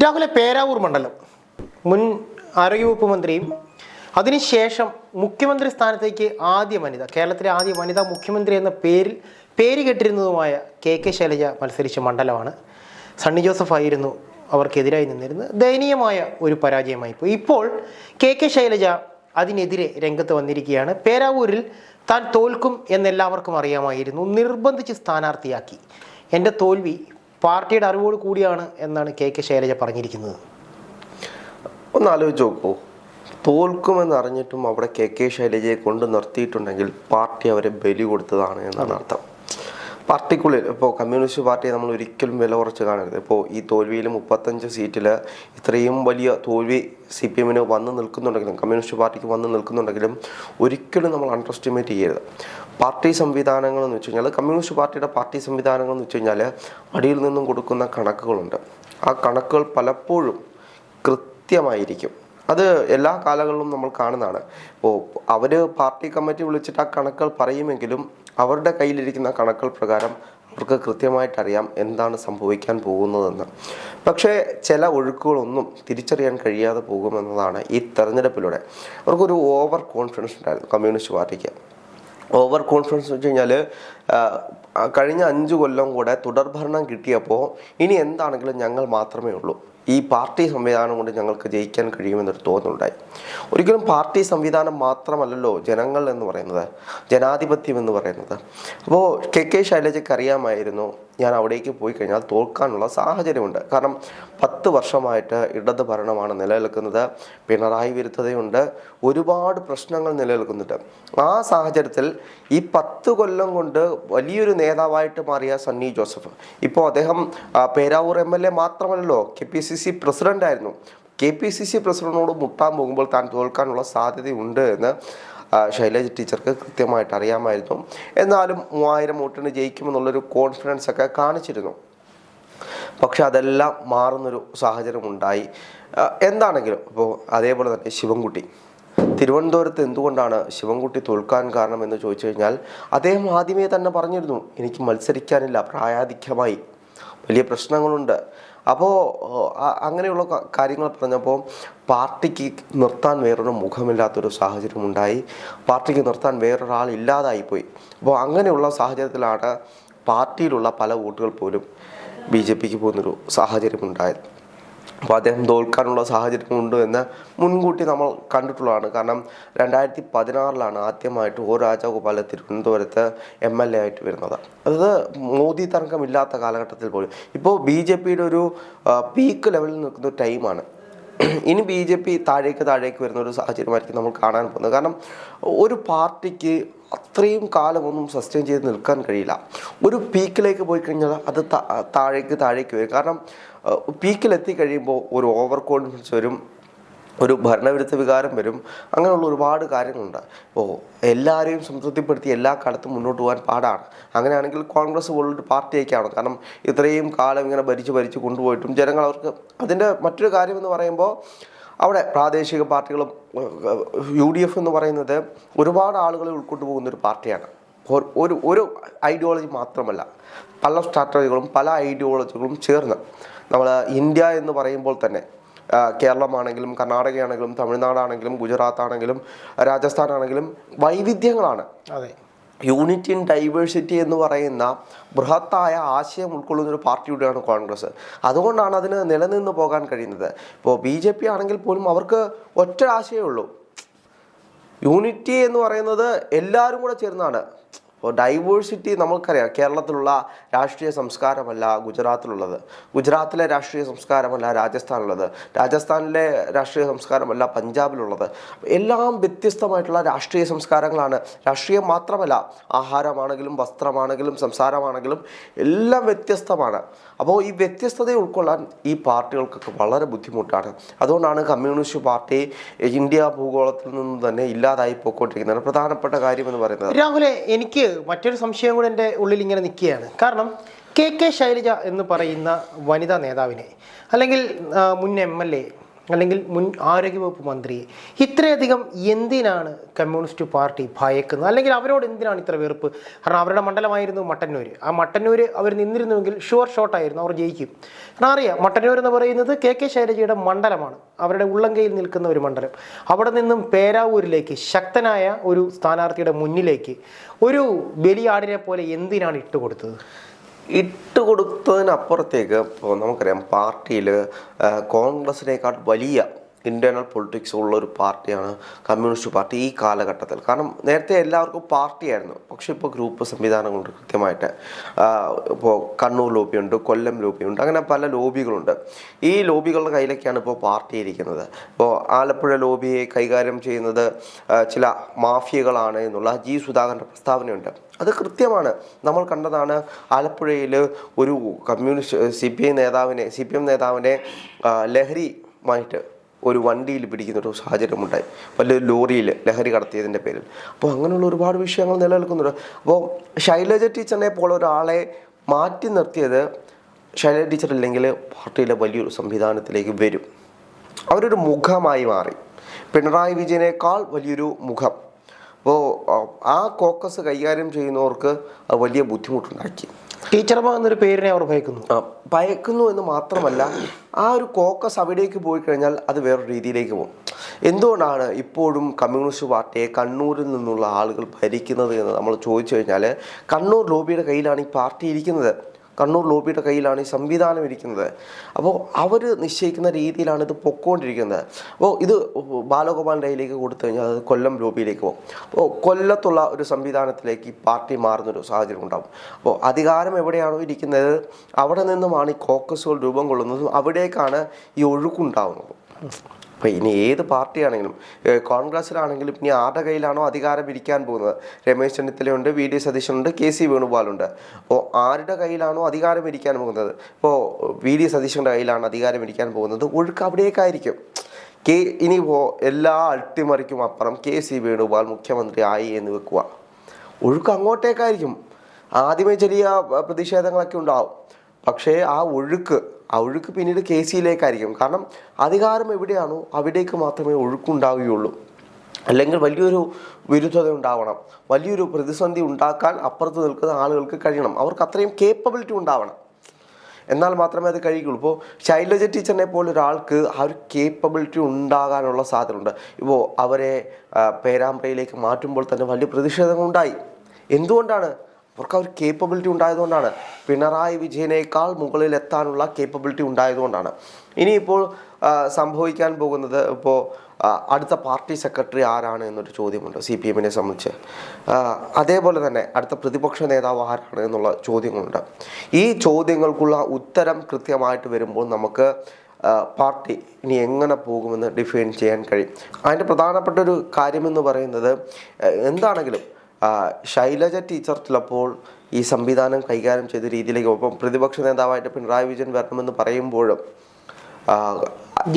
രാഹുലെ പേരാവൂർ മണ്ഡലം മുൻ ആരോഗ്യവകുപ്പ് മന്ത്രിയും അതിനുശേഷം മുഖ്യമന്ത്രി സ്ഥാനത്തേക്ക് ആദ്യ വനിത, കേരളത്തിലെ ആദ്യ വനിതാ മുഖ്യമന്ത്രി എന്ന പേര് കേട്ടിരുന്നതുമായ കെ ശൈലജ മത്സരിച്ച മണ്ഡലമാണ്. സണ്ണി ജോസഫ് ആയിരുന്നു അവർക്കെതിരായി നിന്നിരുന്നത്. ദയനീയമായ ഒരു പരാജയമായി പോയി. ഇപ്പോൾ കെ ശൈലജ അതിനെതിരെ രംഗത്ത് വന്നിരിക്കുകയാണ്. പേരാവൂരിൽ താൻ തോൽക്കും എന്നെല്ലാവർക്കും അറിയാമായിരുന്നു, നിർബന്ധിച്ച് സ്ഥാനാർത്ഥിയാക്കി. എൻ്റെ തോൽവി പാർട്ടിയുടെ അറിവോട് കൂടിയാണ് എന്നാണ് കെ ശൈലജ പറഞ്ഞിരിക്കുന്നത്. ഒന്ന് ആലോചിച്ച് നോക്കൂ, തോൽക്കുമെന്ന് അറിഞ്ഞിട്ടും അവിടെ കെ ശൈലജയെ കൊണ്ട് നിർത്തിയിട്ടുണ്ടെങ്കിൽ പാർട്ടി അവരെ ബലി കൊടുത്തതാണ് എന്നാണ് അർത്ഥം. പാർട്ടിക്കുള്ളിൽ ഇപ്പോൾ കമ്മ്യൂണിസ്റ്റ് പാർട്ടിയെ നമ്മൾ ഒരിക്കലും വില കുറച്ച് കാണരുത്. ഇപ്പോൾ ഈ തോൽവിയിൽ 35 സീറ്റിൽ ഇത്രയും വലിയ തോൽവി CPM വന്ന് നിൽക്കുന്നുണ്ടെങ്കിലും, കമ്മ്യൂണിസ്റ്റ് പാർട്ടിക്ക് വന്ന് നിൽക്കുന്നുണ്ടെങ്കിലും ഒരിക്കലും നമ്മൾ അണ്ടർ എസ്റ്റിമേറ്റ് ചെയ്യരുത്. പാർട്ടി സംവിധാനങ്ങൾ എന്ന് വെച്ച് കഴിഞ്ഞാൽ, കമ്മ്യൂണിസ്റ്റ് പാർട്ടിയുടെ പാർട്ടി സംവിധാനങ്ങൾ എന്ന് വെച്ച് കഴിഞ്ഞാൽ അടിയിൽ നിന്നും കൊടുക്കുന്ന കണക്കുകളുണ്ട്. ആ കണക്കുകൾ പലപ്പോഴും കൃത്യമായിരിക്കും. അത് എല്ലാ കാലങ്ങളിലും നമ്മൾ കാണുന്നതാണ്. ഇപ്പോൾ അവർ പാർട്ടി കമ്മിറ്റി വിളിച്ചിട്ട് ആ കണക്കുകൾ പറയുമെങ്കിലും അവരുടെ കയ്യിലിരിക്കുന്ന കണക്കുകൾ പ്രകാരം അവർക്ക് കൃത്യമായിട്ടറിയാം എന്താണ് സംഭവിക്കാൻ പോകുന്നതെന്ന്. പക്ഷേ ചില ഒഴുക്കുകളൊന്നും തിരിച്ചറിയാൻ കഴിയാതെ പോകുമെന്നതാണ് ഈ തെരഞ്ഞെടുപ്പിലൂടെ. അവർക്കൊരു ഓവർ കോൺഫിഡൻസ് ഉണ്ടായിരുന്നു കമ്മ്യൂണിസ്റ്റ് പാർട്ടിക്ക്. ഓവർ കോൺഫിഡൻസ് എന്ന് വെച്ച് കഴിഞ്ഞാൽ, കഴിഞ്ഞ 5 കൊല്ലം കൂടെ തുടർഭരണം കിട്ടിയപ്പോൾ ഇനി എന്താണെങ്കിലും ഞങ്ങൾ മാത്രമേ ഉള്ളൂ, ഈ പാർട്ടി സംവിധാനം കൊണ്ട് ഞങ്ങൾക്ക് ജയിക്കാൻ കഴിയുമെന്നൊരു തോന്നലുണ്ടായി. ഒരിക്കലും പാർട്ടി സംവിധാനം മാത്രമല്ലല്ലോ ജനങ്ങൾ എന്ന് പറയുന്നത്, ജനാധിപത്യം എന്ന് പറയുന്നത്. അപ്പോൾ കെ ശൈലജയ്ക്ക് അറിയാമായിരുന്നു ഞാൻ അവിടേക്ക് പോയി കഴിഞ്ഞാൽ തോൽക്കാനുള്ള സാഹചര്യമുണ്ട്. കാരണം 10 വർഷമായിട്ട് ഇടത് ഭരണമാണ് നിലനിൽക്കുന്നത്, പിണറായി വിരുദ്ധതയുണ്ട്, ഒരുപാട് പ്രശ്നങ്ങൾ നിലനിൽക്കുന്നുണ്ട്. ആ സാഹചര്യത്തിൽ ഈ 10 കൊല്ലം കൊണ്ട് വലിയൊരു നേതാവായിട്ട് മാറിയ സണ്ണി ജോസഫ്, ഇപ്പോൾ അദ്ദേഹം പേരാവൂർ MLA മാത്രമല്ലല്ലോ, KPCC പ്രസിഡന്റ് ആയിരുന്നു. KPCC പ്രസിഡന്റിനോട് മുട്ടാൻ പോകുമ്പോൾ താൻ തോൽക്കാനുള്ള സാധ്യതയുണ്ട് എന്ന് ശൈലജ ടീച്ചർക്ക് കൃത്യമായിട്ട് അറിയാമായിരുന്നു. എന്നാലും 3000 വോട്ടിന് ജയിക്കുമെന്നുള്ളൊരു കോൺഫിഡൻസ് ഒക്കെ കാണിച്ചിരുന്നു. പക്ഷെ അതെല്ലാം മാറുന്നൊരു സാഹചര്യം ഉണ്ടായി. എന്താണെങ്കിലും ഇപ്പോൾ അതേപോലെ തന്നെ ശിവൻകുട്ടി, തിരുവനന്തപുരത്ത് എന്തുകൊണ്ടാണ് ശിവൻകുട്ടി തോൽക്കാൻ കാരണം എന്ന് ചോദിച്ചു കഴിഞ്ഞാൽ, അദ്ദേഹം ആദ്യമേ തന്നെ പറഞ്ഞിരുന്നു എനിക്ക് മത്സരിക്കാനില്ല, പ്രായാധിക്യമായി, വലിയ പ്രശ്നങ്ങളുണ്ട്. അപ്പോൾ അങ്ങനെയുള്ള കാര്യങ്ങൾ പറഞ്ഞപ്പോൾ പാർട്ടിക്ക് നിർത്താൻ വേറൊരു മുഖമില്ലാത്തൊരു സാഹചര്യം ഉണ്ടായി, പാർട്ടിക്ക് നിർത്താൻ വേറൊരാൾ ഇല്ലാതായിപ്പോയി. അപ്പോൾ അങ്ങനെയുള്ള സാഹചര്യത്തിലാണ് പാർട്ടിയിലുള്ള പല വോട്ടുകൾ പോലും BJPക്ക് പോകുന്നൊരു സാഹചര്യം ഉണ്ടായത്. അപ്പോൾ അദ്ദേഹം തോൽക്കാനുള്ള സാഹചര്യമുണ്ട് എന്ന് മുൻകൂട്ടി നമ്മൾ കണ്ടിട്ടുള്ളതാണ്. കാരണം 2016 ആദ്യമായിട്ട് O രാജഗോപാൽ തിരുവനന്തപുരത്ത് MLA ആയിട്ട് വരുന്നത്. അതായത് മോദി തർക്കമില്ലാത്ത കാലഘട്ടത്തിൽ പോലും. ഇപ്പോൾ BJPയുടെ ഒരു പീക്ക് ലെവലിൽ നിൽക്കുന്ന ടൈമാണ്. ഇനി BJP താഴേക്ക് വരുന്ന ഒരു സാഹചര്യമായിരിക്കും നമ്മൾ കാണാൻ പോകുന്നത്. കാരണം ഒരു പാർട്ടിക്ക് അത്രയും കാലമൊന്നും സസ്റ്റെയിൻ ചെയ്ത് നിൽക്കാൻ കഴിയില്ല. ഒരു പീക്കിലേക്ക് പോയി കഴിഞ്ഞാൽ അത് താഴേക്ക് വരും. കാരണം പീക്കിലെത്തി കഴിയുമ്പോൾ ഒരു ഓവർ കോൺഫിഡൻസ് വരും, ഒരു ഭരണവിരുദ്ധ വികാരം വരും, അങ്ങനെയുള്ള ഒരുപാട് കാര്യങ്ങളുണ്ട്. ഇപ്പോൾ എല്ലാവരെയും സംതൃപ്തിപ്പെടുത്തി എല്ലാ കാലത്തും മുന്നോട്ട് പോകാൻ പാടാണ്. അങ്ങനെയാണെങ്കിൽ കോൺഗ്രസ് പോലൊരു പാർട്ടിയൊക്കെയാണ്. കാരണം ഇത്രയും കാലം ഇങ്ങനെ ഭരിച്ച് കൊണ്ടുപോയിട്ടും ജനങ്ങൾ അവർക്ക് അതിൻ്റെ മറ്റൊരു കാര്യമെന്ന് പറയുമ്പോൾ അവിടെ പ്രാദേശിക പാർട്ടികളും UDF എന്ന് പറയുന്നത് ഒരുപാട് ആളുകളെ ഉൾക്കൊണ്ടു പോകുന്നൊരു പാർട്ടിയാണ്. ഒരു ഐഡിയോളജി മാത്രമല്ല, പല സ്ട്രാറ്റജികളും പല ഐഡിയോളജികളും ചേർന്ന് നമ്മൾ ഇന്ത്യ എന്ന് പറയുമ്പോൾ തന്നെ കേരളമാണെങ്കിലും കർണാടകയാണെങ്കിലും തമിഴ്നാടാണെങ്കിലും ഗുജറാത്ത് ആണെങ്കിലും രാജസ്ഥാൻ ആണെങ്കിലും വൈവിധ്യങ്ങളാണ്. അതെ, യൂണിറ്റി ഇൻ ഡൈവേഴ്സിറ്റി എന്ന് പറയുന്ന ബൃഹത്തായ ആശയം ഉൾക്കൊള്ളുന്ന ഒരു പാർട്ടിയുടെയാണ് കോൺഗ്രസ്. അതുകൊണ്ടാണ് അതിന് നിലനിന്ന് പോകാൻ കഴിയുന്നത്. ഇപ്പോൾ BJP ആണെങ്കിൽ പോലും അവർക്ക് ഒറ്റ ആശയമേ ഉള്ളൂ, യൂണിറ്റി എന്ന് പറയുന്നത് എല്ലാവരും കൂടെ ചേർന്നാണ്. ഇപ്പോൾ ഡൈവേഴ്സിറ്റി നമുക്കറിയാം, കേരളത്തിലുള്ള രാഷ്ട്രീയ സംസ്കാരമല്ല ഗുജറാത്തിലുള്ളത്, ഗുജറാത്തിലെ രാഷ്ട്രീയ സംസ്കാരമല്ല രാജസ്ഥാനിലുള്ളത്, രാജസ്ഥാനിലെ രാഷ്ട്രീയ സംസ്കാരമല്ല പഞ്ചാബിലുള്ളത്. എല്ലാം വ്യത്യസ്തമായിട്ടുള്ള രാഷ്ട്രീയ സംസ്കാരങ്ങളാണ്. രാഷ്ട്രീയം മാത്രമല്ല, ആഹാരമാണെങ്കിലും വസ്ത്രമാണെങ്കിലും സംസാരമാണെങ്കിലും എല്ലാം വ്യത്യസ്തമാണ്. അപ്പോൾ ഈ വ്യത്യസ്തതയെ ഉൾക്കൊള്ളാൻ ഈ പാർട്ടികൾക്കൊക്കെ വളരെ ബുദ്ധിമുട്ടാണ്. അതുകൊണ്ടാണ് കമ്മ്യൂണിസ്റ്റ് പാർട്ടി ഇന്ത്യ ഭൂഗോളത്തിൽ നിന്ന് തന്നെ ഇല്ലാതായി പോയിക്കൊണ്ടിരിക്കുന്നത്. പ്രധാനപ്പെട്ട കാര്യം എന്ന് പറയുന്നത്, രാഹുലെ, എനിക്ക് മറ്റൊരു സംശയം കൂടെ എൻ്റെ ഉള്ളിൽ ഇങ്ങനെ നിൽക്കുകയാണ്. കാരണം കെ ശൈലജ എന്ന് പറയുന്ന വനിതാ നേതാവിനെ, അല്ലെങ്കിൽ മുൻ MLA, അല്ലെങ്കിൽ മുൻ ആരോഗ്യവകുപ്പ് മന്ത്രിയെ ഇത്രയധികം എന്തിനാണ് കമ്മ്യൂണിസ്റ്റ് പാർട്ടി ഭയക്കുന്നത്? അല്ലെങ്കിൽ അവരോട് എന്തിനാണ് ഇത്ര വെറുപ്പ്? കാരണം അവരുടെ മണ്ഡലമായിരുന്നു മട്ടന്നൂർ. ആ മട്ടന്നൂർ അവർ നിന്നിരുന്നുവെങ്കിൽ ഷുവർ ഷോട്ടായിരുന്നു, അവർ ജയിക്കും. കാരണം അറിയാം, മട്ടന്നൂർ എന്ന് പറയുന്നത് കെ ശൈലജയുടെ മണ്ഡലമാണ്, അവരുടെ ഉള്ളംകൈയിൽ നിൽക്കുന്ന ഒരു മണ്ഡലം. അവിടെ നിന്നും പേരാവൂരിലേക്ക് ശക്തനായ ഒരു സ്ഥാനാർത്ഥിയുടെ മുന്നിലേക്ക് ഒരു ബലിയാടിനെ പോലെ എന്തിനാണ് ഇട്ടുകൊടുത്തത്? ഇട്ടുകൊടുത്തതിനപ്പുറത്തേക്ക് ഇപ്പോൾ നമുക്കറിയാം, പാർട്ടിയിൽ കോൺഗ്രസിനേക്കാൾ വലിയ ഇന്റേണൽ പൊളിറ്റിക്സ് ഉള്ള ഒരു പാർട്ടിയാണ് കമ്മ്യൂണിസ്റ്റ് പാർട്ടി ഈ കാലഘട്ടത്തിൽ. കാരണം നേരത്തെ എല്ലാവർക്കും പാർട്ടിയായിരുന്നു, പക്ഷെ ഇപ്പോൾ ഗ്രൂപ്പ് സംവിധാനങ്ങളുണ്ട് കൃത്യമായിട്ട്. ഇപ്പോൾ കണ്ണൂർ ലോബിയുണ്ട്, കൊല്ലം ലോബിയുണ്ട്, അങ്ങനെ പല ലോബികളുണ്ട്. ഈ ലോബികളുടെ കയ്യിലേക്കാണ് ഇപ്പോൾ പാർട്ടി ഇരിക്കുന്നത്. ഇപ്പോൾ ആലപ്പുഴ ലോബിയെ കൈകാര്യം ചെയ്യുന്നത് ചില മാഫിയകളാണ് എന്നുള്ള ജി സുധാകരൻ്റെ പ്രസ്താവനയുണ്ട്. അത് കൃത്യമാണ്. നമ്മൾ കണ്ടതാണ്, ആലപ്പുഴയിൽ ഒരു കമ്മ്യൂണിസ്റ്റ് സി പി എം നേതാവിനെ ലഹരിയുമായിട്ട് ഒരു വണ്ടിയിൽ പിടിക്കുന്നൊരു സാഹചര്യമുണ്ടായി, വലിയൊരു ലോറിയിൽ ലഹരി കടത്തിയതിൻ്റെ പേരിൽ. അപ്പോൾ അങ്ങനെയുള്ള ഒരുപാട് വിഷയങ്ങൾ നിലനിൽക്കുന്നുണ്ട്. അപ്പോൾ ശൈലജ ടീച്ചറിനെ പോലെ ഒരാളെ മാറ്റി നിർത്തിയത്, ശൈലജ ടീച്ചർ ഇല്ലെങ്കിൽ പാർട്ടിയിലെ വലിയൊരു സംവിധാനത്തിലേക്ക് വരും. അവരൊരു മുഖമായി മാറി, പിണറായി വിജയനേക്കാൾ വലിയൊരു മുഖം. അപ്പോൾ ആ കോക്കസ് കൈകാര്യം ചെയ്യുന്നവർക്ക് വലിയ ബുദ്ധിമുട്ടുണ്ടാക്കി. ടീച്ചർമാർ എന്നൊരു പേരിനെ അവർ ഭയക്കുന്നു എന്ന് മാത്രമല്ല, ആ ഒരു കോക്കസ് അവിടേക്ക് പോയി കഴിഞ്ഞാൽ അത് വേറൊരു രീതിയിലേക്ക് പോകും. എന്തുകൊണ്ടാണ് ഇപ്പോഴും കമ്മ്യൂണിസ്റ്റ് പാർട്ടിയെ കണ്ണൂരിൽ നിന്നുള്ള ആളുകൾ ഭരിക്കുന്നത് എന്ന് നമ്മൾ ചോദിച്ചു കഴിഞ്ഞാൽ, കണ്ണൂർ ലോബിയുടെ കയ്യിലാണ് ഈ പാർട്ടി ഇരിക്കുന്നത്, കണ്ണൂർ ലോബിയുടെ കയ്യിലാണ് ഈ സംവിധാനം ഇരിക്കുന്നത്. അപ്പോൾ അവർ നിശ്ചയിക്കുന്ന രീതിയിലാണ് ഇത് പൊക്കോണ്ടിരിക്കുന്നത്. അപ്പോൾ ഇത് ബാലഗോപാലിൻ്റെ കയ്യിലേക്ക് കൊടുത്തു കഴിഞ്ഞാൽ അത് കൊല്ലം ലോബിയിലേക്ക് പോകും. അപ്പോൾ കൊല്ലത്തുള്ള ഒരു സംവിധാനത്തിലേക്ക് ഈ പാർട്ടി മാറുന്നൊരു സാഹചര്യം ഉണ്ടാകും. അപ്പോൾ അധികാരം എവിടെയാണോ ഇരിക്കുന്നത് അവിടെ നിന്നുമാണ് ഈ കോക്കസുകൾ രൂപം കൊള്ളുന്നതും അവിടേക്കാണ് ഈ ഒഴുക്കുണ്ടാകുന്നത്. അപ്പോൾ ഇനി ഏത് പാർട്ടിയാണെങ്കിലും, കോൺഗ്രസ്സിലാണെങ്കിലും ഇനി ആരുടെ കയ്യിലാണോ അധികാരം ഇരിക്കാൻ പോകുന്നത്, രമേശ് ചെന്നിത്തലയുണ്ട്, വി ഡി സതീശനുണ്ട്, കെ സി വേണുഗോപാലുണ്ട്. അപ്പോൾ ആരുടെ കയ്യിലാണോ അധികാരം ഇരിക്കാൻ പോകുന്നത്, ഇപ്പോൾ വി ഡി സതീശൻ്റെ കയ്യിലാണ് അധികാരം ഇരിക്കാൻ പോകുന്നത്, ഒഴുക്ക് അവിടേക്കായിരിക്കും. ഇനിയിപ്പോൾ എല്ലാ അട്ടിമറിക്കും അപ്പുറം കെ സി വേണുഗോപാൽ മുഖ്യമന്ത്രി ആയി എന്ന് വെക്കുക, ഒഴുക്ക് അങ്ങോട്ടേക്കായിരിക്കും. ആദ്യമേ ചെറിയ പ്രതിഷേധങ്ങളൊക്കെ ഉണ്ടാവും, പക്ഷേ ആ ഒഴുക്ക് പിന്നീട് കെ സിയിലേക്കായിരിക്കും. കാരണം അധികാരം എവിടെയാണോ അവിടേക്ക് മാത്രമേ ഒഴുക്കുണ്ടാവുകയുള്ളൂ. അല്ലെങ്കിൽ വലിയൊരു വിരുദ്ധത ഉണ്ടാവണം, വലിയൊരു പ്രതിസന്ധി ഉണ്ടാക്കാൻ അപ്പുറത്ത് നിൽക്കുന്ന ആളുകൾക്ക് കഴിയണം, അവർക്ക് അത്രയും കേപ്പബിലിറ്റി ഉണ്ടാവണം, എന്നാൽ മാത്രമേ അത് കഴിയുള്ളൂ. ഇപ്പോൾ ശൈലജ ടീച്ചറിനെ പോലെ ഒരാൾക്ക് ആ ഒരു കേപ്പബിലിറ്റി ഉണ്ടാകാനുള്ള സാധ്യതയുണ്ട്. ഇപ്പോൾ അവരെ പേരാമ്പ്രയിലേക്ക് മാറ്റുമ്പോൾ തന്നെ വലിയ പ്രതിഷേധങ്ങളുണ്ടായി. എന്തുകൊണ്ടാണ്? അവർക്ക് ആ ഒരു കേപ്പബിലിറ്റി ഉണ്ടായതുകൊണ്ടാണ്. പിണറായി വിജയനേക്കാൾ മുകളിൽ എത്താനുള്ള കേപ്പബിലിറ്റി ഉണ്ടായതുകൊണ്ടാണ്. ഇനിയിപ്പോൾ സംഭവിക്കാൻ പോകുന്നത്, ഇപ്പോൾ അടുത്ത പാർട്ടി സെക്രട്ടറി ആരാണ് എന്നൊരു ചോദ്യമുണ്ട് സി പി എമ്മിനെ സംബന്ധിച്ച്. അതേപോലെ തന്നെ അടുത്ത പ്രതിപക്ഷ നേതാവ് ആരാണ് എന്നുള്ള ചോദ്യങ്ങളുണ്ട്. ഈ ചോദ്യങ്ങൾക്കുള്ള ഉത്തരം കൃത്യമായിട്ട് വരുമ്പോൾ നമുക്ക് പാർട്ടി ഇനി എങ്ങനെ പോകുമെന്ന് ഡിഫൈൻ ചെയ്യാൻ കഴിയും. അതിൻ്റെ പ്രധാനപ്പെട്ട ഒരു കാര്യമെന്ന് പറയുന്നത്, എന്താണെങ്കിലും ശൈലജ ടീച്ചർ ചിലപ്പോൾ ഈ സംവിധാനം കൈകാര്യം ചെയ്ത രീതിയിലേക്ക് ഒപ്പം പ്രതിപക്ഷ നേതാവായിട്ട് പിണറായി വിജയൻ വരണമെന്ന് പറയുമ്പോഴും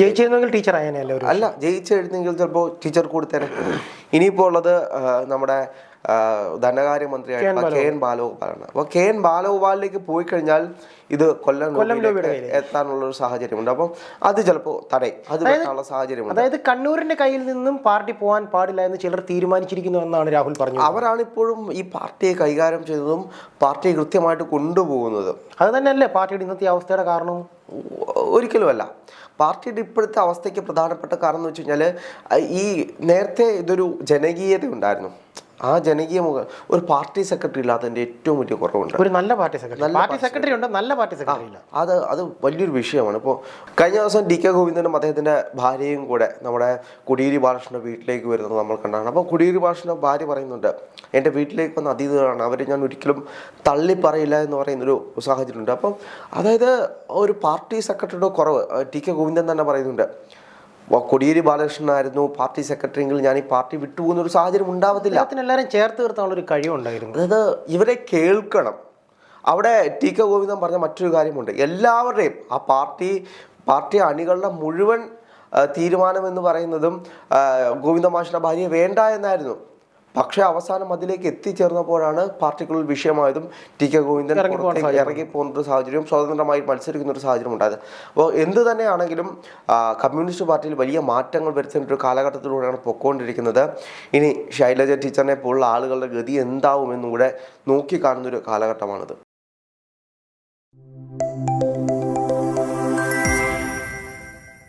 ജയിച്ചിരുന്നെങ്കിൽ ടീച്ചർ ആയനല്ലേ? അല്ല, ജയിച്ചെഴുന്നെങ്കിൽ ചിലപ്പോൾ ടീച്ചർ കൊടുത്തേനെ. ഇനിയിപ്പോൾ ഉള്ളത് നമ്മുടെ ധനകാര്യമന്ത്രിയായിട്ടുള്ള കെ എൻ ബാലഗോപാലാണ്. അപ്പോൾ കെ എൻ ബാലഗോപാലിലേക്ക് പോയി കഴിഞ്ഞാൽ ഇത് കൊല്ലം എത്താനുള്ള ഒരു സാഹചര്യമുണ്ട്. അപ്പം അത് ചിലപ്പോൾ അത് വെക്കാനുള്ള സാഹചര്യമുണ്ട്. അതായത് കണ്ണൂരിന്റെ കയ്യിൽ നിന്നും പാർട്ടി പോകാൻ പാടില്ല എന്ന് ചിലർ തീരുമാനിച്ചിരിക്കുന്നു എന്നാണ് രാഹുൽ പറഞ്ഞത്. അവരാണ് ഇപ്പോഴും ഈ പാർട്ടിയെ കൈകാര്യം ചെയ്തതും പാർട്ടിയെ കൃത്യമായിട്ട് കൊണ്ടുപോകുന്നതും. അത് തന്നെയല്ലേ പാർട്ടിയുടെ ഇന്നത്തെ അവസ്ഥയുടെ കാരണവും? ഒരിക്കലുമല്ല. പാർട്ടിയുടെ ഇപ്പോഴത്തെ അവസ്ഥയ്ക്ക് പ്രധാനപ്പെട്ട കാരണം എന്ന് വെച്ച് കഴിഞ്ഞാൽ, ഈ നേരത്തെ ഇതൊരു ജനകീയത ഉണ്ടായിരുന്നു. ആ ജനകീയ ഒരു പാർട്ടി സെക്രട്ടറി ഇല്ലാത്തതിൻ്റെ ഏറ്റവും വലിയ കുറവുണ്ട്. ഒരു നല്ല പാർട്ടി സെക്രട്ടറി ഉണ്ട്, നല്ല പാർട്ടി സെക്രട്ടറി ഇല്ല. അത് വലിയൊരു വിഷയമാണ്. ഇപ്പോൾ കഴിഞ്ഞ ദിവസം ഡി കെ ഗോവിന്ദനും അദ്ദേഹത്തിൻ്റെ ഭാര്യയും കൂടെ നമ്മുടെ കോടിയേരി ബാലകൃഷ്ണൻ്റെ വീട്ടിലേക്ക് വരുന്നത് നമ്മൾ കണ്ടാണ്. അപ്പോൾ കോടിയേരി ബാലകൃഷ്ണൻ്റെ ഭാര്യ പറയുന്നുണ്ട്, എൻ്റെ വീട്ടിലേക്ക് വന്ന അതിഥികളാണ്, അവരെ ഞാൻ ഒരിക്കലും തള്ളി പറയില്ല എന്ന് പറയുന്നൊരു സാഹചര്യമുണ്ട്. അപ്പം അതായത് ഒരു പാർട്ടി സെക്രട്ടറിയുടെ കുറവ് ടി കെ ഗോവിന്ദൻ തന്നെ പറയുന്നുണ്ട്. കോടിയേരി ബാലകൃഷ്ണനായിരുന്നു പാർട്ടി സെക്രട്ടറി എങ്കിൽ ഞാൻ ഈ പാർട്ടി വിട്ടുപോകുന്നൊരു സാഹചര്യം ഉണ്ടാവത്തില്ല. എല്ലാവരും ചേർത്ത് നിർത്താനുള്ള ഒരു കഴിവുണ്ടായിരുന്നു. അതായത് ഇവരെ കേൾക്കണം. അവിടെ ടി കെ ഗോവിന്ദൻ പറഞ്ഞ മറ്റൊരു കാര്യമുണ്ട്, എല്ലാവരുടെയും ആ പാർട്ടി അണികളുടെ മുഴുവൻ തീരുമാനം എന്ന് പറയുന്നതും ഗോവിന്ദ മാഷിന്റെ ഭാര്യയെ വേണ്ട എന്നായിരുന്നു. പക്ഷേ അവസാനം അതിലേക്ക് എത്തിച്ചേർന്നപ്പോഴാണ് പാർട്ടിക്കുള്ളിൽ വിഷയമായതും ടി കെ ഗോവിന്ദൻ ഇറങ്ങി പോകുന്ന ഒരു സാഹചര്യം, സ്വതന്ത്രമായി മത്സരിക്കുന്ന ഒരു സാഹചര്യം ഉണ്ടായത്. അപ്പോൾ എന്ത് തന്നെയാണെങ്കിലും കമ്മ്യൂണിസ്റ്റ് പാർട്ടിയിൽ വലിയ മാറ്റങ്ങൾ വരുത്തുന്ന ഒരു കാലഘട്ടത്തിലൂടെയാണ് പൊക്കോണ്ടിരിക്കുന്നത്. ഇനി ശൈലജ ടീച്ചറിനെ പോലുള്ള ആളുകളുടെ ഗതി എന്താവുമെന്നും കൂടെ നോക്കിക്കാണുന്നൊരു കാലഘട്ടമാണിത്.